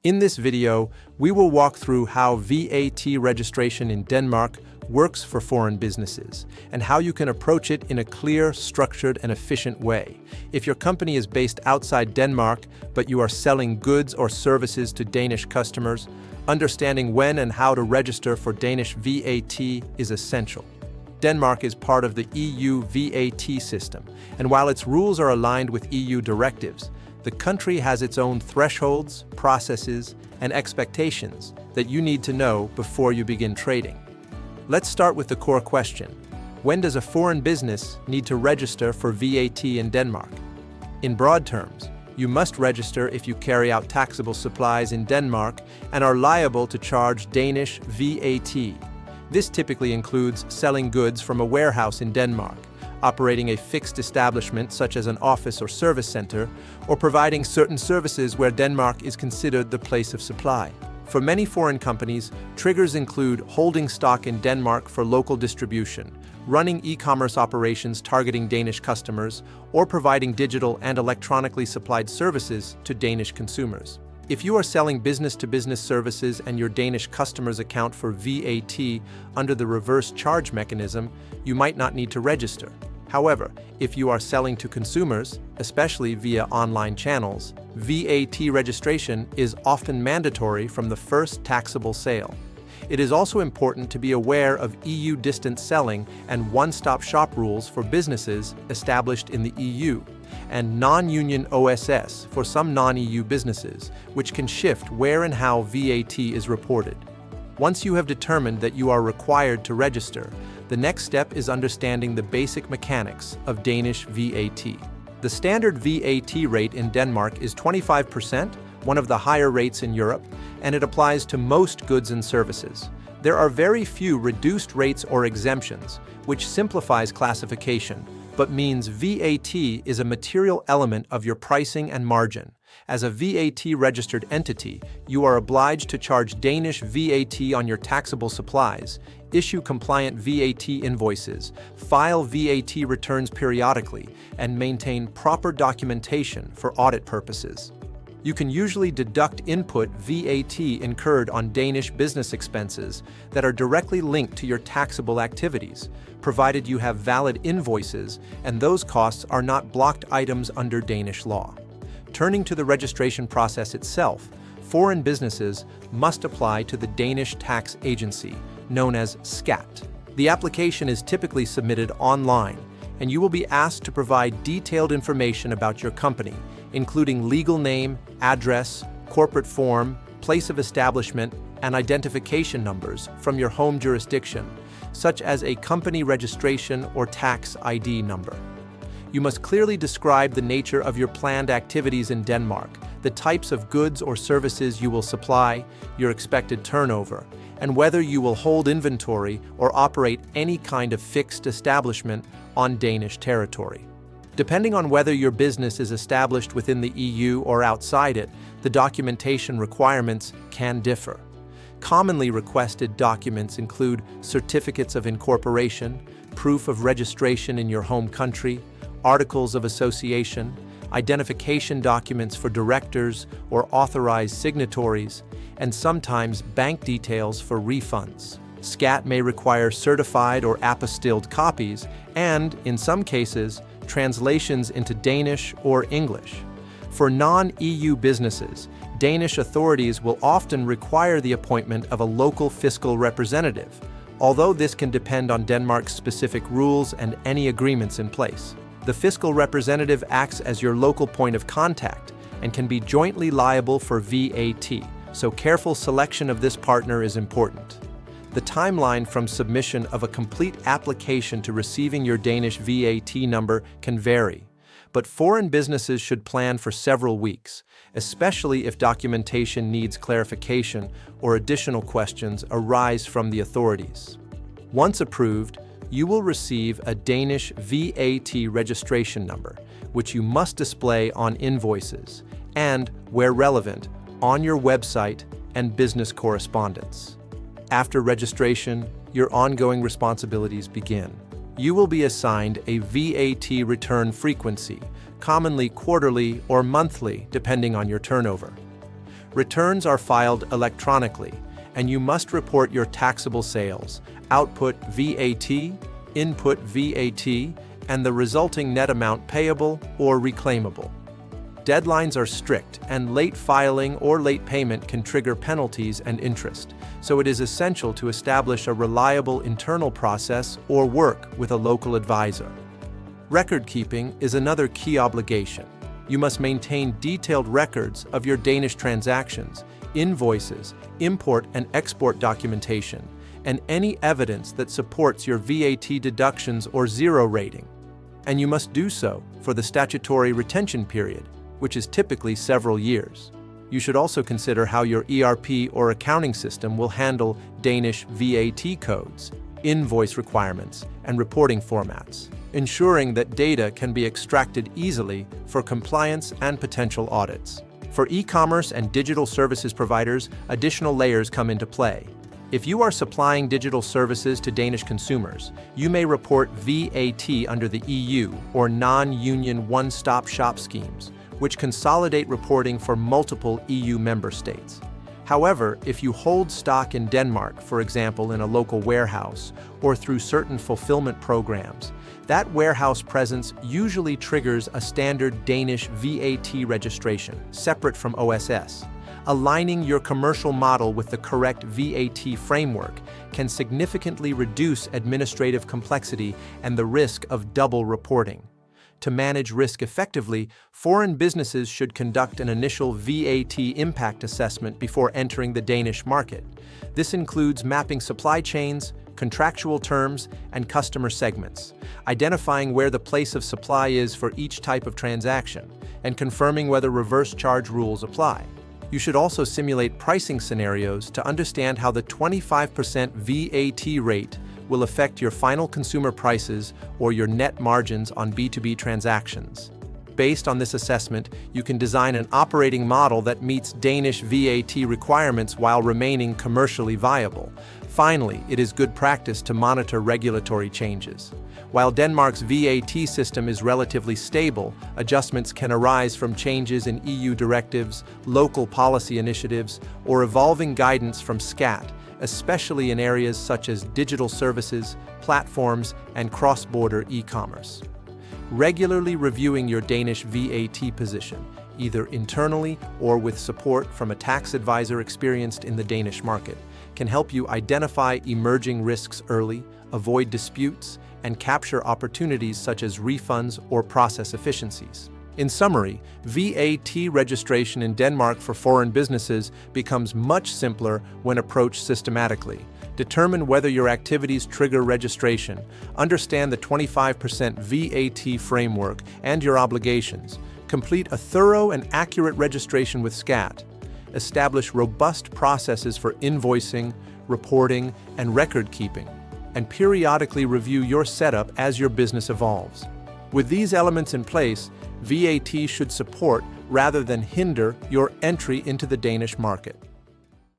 In this video, we will walk through how VAT registration in Denmark works for foreign businesses, and how you can approach it in a clear, structured, and efficient way. If your company is based outside Denmark, but you are selling goods or services to Danish customers, understanding when and how to register for Danish VAT is essential. Denmark is part of the EU VAT system, and while its rules are aligned with EU directives, the country has its own thresholds, processes, and expectations that you need to know before you begin trading. Let's start with the core question. When does a foreign business need to register for VAT in Denmark? In broad terms, you must register if you carry out taxable supplies in Denmark and are liable to charge Danish VAT. This typically includes selling goods from a warehouse in Denmark, operating a fixed establishment such as an office or service center, or providing certain services where Denmark is considered the place of supply. For many foreign companies, triggers include holding stock in Denmark for local distribution, running e-commerce operations targeting Danish customers, or providing digital and electronically supplied services to Danish consumers. If you are selling business-to-business services and your Danish customers account for VAT under the reverse charge mechanism, you might not need to register. However, if you are selling to consumers, especially via online channels, VAT registration is often mandatory from the first taxable sale. It is also important to be aware of EU distance selling and one-stop shop rules for businesses established in the EU, and non-union OSS for some non-EU businesses, which can shift where and how VAT is reported. Once you have determined that you are required to register, the next step is understanding the basic mechanics of Danish VAT. The standard VAT rate in Denmark is 25%, one of the higher rates in Europe, and it applies to most goods and services. There are very few reduced rates or exemptions, which simplifies classification, but means VAT is a material element of your pricing and margin. As a VAT-registered entity, you are obliged to charge Danish VAT on your taxable supplies, issue compliant VAT invoices, file VAT returns periodically, and maintain proper documentation for audit purposes. You can usually deduct input VAT incurred on Danish business expenses that are directly linked to your taxable activities, provided you have valid invoices and those costs are not blocked items under Danish law. Turning to the registration process itself, foreign businesses must apply to the Danish tax agency, known as SKAT. The application is typically submitted online, and you will be asked to provide detailed information about your company, including legal name, address, corporate form, place of establishment, and identification numbers from your home jurisdiction, such as a company registration or tax ID number. You must clearly describe the nature of your planned activities in Denmark, the types of goods or services you will supply, your expected turnover, and whether you will hold inventory or operate any kind of fixed establishment on Danish territory. Depending on whether your business is established within the EU or outside it, the documentation requirements can differ. Commonly requested documents include certificates of incorporation, proof of registration in your home country, articles of association, identification documents for directors or authorized signatories, and sometimes bank details for refunds. SKAT may require certified or apostilled copies and, in some cases, translations into Danish or English. For non-EU businesses, Danish authorities will often require the appointment of a local fiscal representative, although this can depend on Denmark's specific rules and any agreements in place. The fiscal representative acts as your local point of contact and can be jointly liable for VAT, so careful selection of this partner is important. The timeline from submission of a complete application to receiving your Danish VAT number can vary, but foreign businesses should plan for several weeks, especially if documentation needs clarification or additional questions arise from the authorities. Once approved, you will receive a Danish VAT registration number, which you must display on invoices and, where relevant, on your website and business correspondence. After registration, your ongoing responsibilities begin. You will be assigned a VAT return frequency, commonly quarterly or monthly, depending on your turnover. Returns are filed electronically, and you must report your taxable sales, output VAT, input VAT, and the resulting net amount payable or reclaimable. Deadlines are strict, and late filing or late payment can trigger penalties and interest, so it is essential to establish a reliable internal process or work with a local advisor. Record keeping is another key obligation. You must maintain detailed records of your Danish transactions, invoices, import and export documentation, and any evidence that supports your VAT deductions or zero rating. And you must do so for the statutory retention period, which is typically several years. You should also consider how your ERP or accounting system will handle Danish VAT codes, invoice requirements, and reporting formats, ensuring that data can be extracted easily for compliance and potential audits. For e-commerce and digital services providers, additional layers come into play. If you are supplying digital services to Danish consumers, you may report VAT under the EU or non-union one-stop shop schemes, which consolidate reporting for multiple EU member states. However, if you hold stock in Denmark, for example in a local warehouse, or through certain fulfillment programs, that warehouse presence usually triggers a standard Danish VAT registration, separate from OSS. Aligning your commercial model with the correct VAT framework can significantly reduce administrative complexity and the risk of double reporting. To manage risk effectively, foreign businesses should conduct an initial VAT impact assessment before entering the Danish market. This includes mapping supply chains, contractual terms, and customer segments, identifying where the place of supply is for each type of transaction, and confirming whether reverse charge rules apply. You should also simulate pricing scenarios to understand how the 25% VAT rate will affect your final consumer prices or your net margins on B2B transactions. Based on this assessment, you can design an operating model that meets Danish VAT requirements while remaining commercially viable. Finally, it is good practice to monitor regulatory changes. While Denmark's VAT system is relatively stable, adjustments can arise from changes in EU directives, local policy initiatives, or evolving guidance from SCAT, especially in areas such as digital services, platforms, and cross-border e-commerce. Regularly reviewing your Danish VAT position, either internally or with support from a tax advisor experienced in the Danish market, can help you identify emerging risks early, avoid disputes, and capture opportunities such as refunds or process efficiencies. In summary, VAT registration in Denmark for foreign businesses becomes much simpler when approached systematically. Determine whether your activities trigger registration, understand the 25% VAT framework and your obligations, complete a thorough and accurate registration with SCAT, establish robust processes for invoicing, reporting, and record keeping, and periodically review your setup as your business evolves. With these elements in place, VAT should support rather than hinder your entry into the Danish market.